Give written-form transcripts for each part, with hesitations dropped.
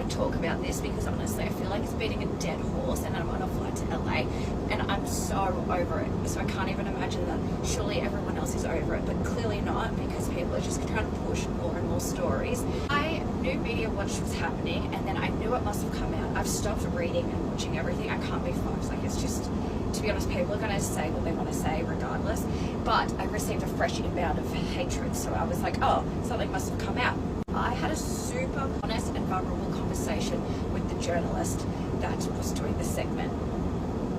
to talk about this because honestly I feel like it's beating a dead horse, and I'm on a flight to LA and I'm so over it. So I can't even imagine that surely everyone else is over it, but clearly not, because people are just trying to push more and more stories. I knew Media Watch was happening, and then I knew it must have come out. I've stopped reading and watching everything. I can't be fucked. Like, it's just, to be honest, people are going to say what they want to say regardless. But I received a fresh inbound of hatred, so I was like, oh, something must have come out. I had a super honest and vulnerable conversation with the journalist that was doing the segment.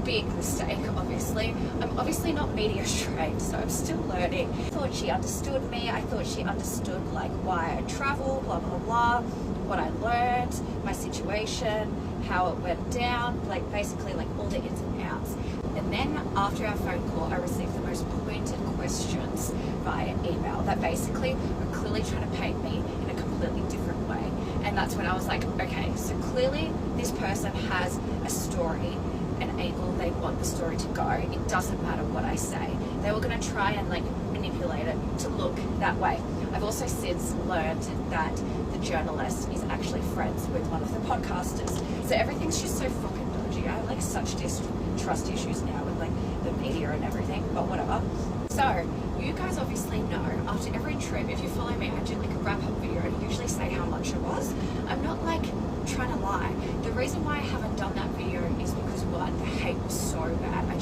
Big mistake, obviously. I'm obviously not media trained, so I'm still learning. I thought she understood me. I thought she understood like why I travel, blah, blah, blah, what I learned, my situation, how it went down, like basically like all the ins and outs. And then after our phone call, I received the most pointed questions via email that basically were clearly trying to paint me in a completely different way. And that's when I was like, okay, so clearly this person has a story, an angle they want the story to go. It doesn't matter what I say. They were going to try and like manipulate it to look that way. I've also since learned that the journalist is actually friends with one of the podcasters. So everything's just so fucking dodgy. I have like such distrust issues now with like the media and everything, but whatever. So you guys obviously know after every trip, if you follow me, I do like a wrap up video and usually say how much it was. I'm not like trying to lie. The reason why I haven't done that video is because one, the hate was so bad. I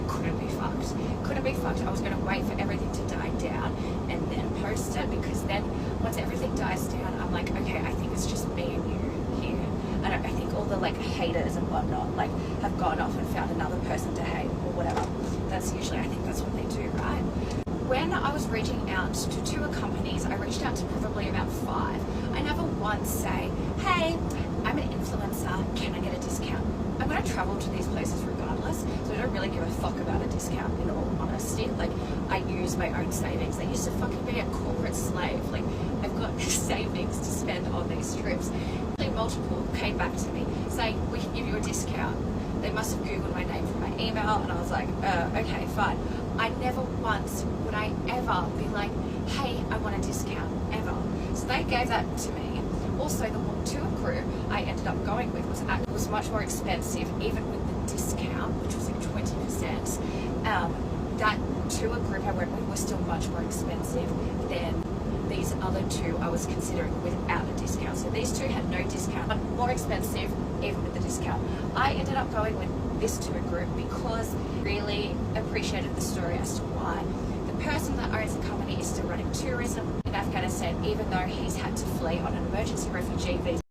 couldn't be fucked. Couldn't be fucked. I was going to wait for everything to die down and then post it, because then once everything dies down, I'm like, okay, I think it's just me and you here. And I think all the like haters and whatnot like have gone off and found another person to hate or whatever. That's usually, I think that's what they do, right? When I was reaching out to tour companies, I reached out to probably about 5. I never once say, hey, I'm an influencer, can I get a discount? I'm going to travel to these places regardless, so I don't really give a fuck about a discount in all honesty. Like, I use my own savings. I used to fucking be a corporate slave. Like, I've got savings to spend on these trips. Multiple came back to me saying, we can give you a discount. They must have Googled my name from my email, and I was like, okay, fine. I never once would I ever be like, hey, I want a discount, ever. So they gave that to me. Also, the tour group I ended up going with was much more expensive, even with the discount, which was like 20%. That tour group I went with was still much more expensive than these other 2 I was considering without a discount. So these 2 had no discount, but more expensive even with the discount. I ended up going with this tour group because I really appreciated the story as to why the person that owns the company is still running tourism in Afghanistan, even though he's had to flee on an emergency refugee visa.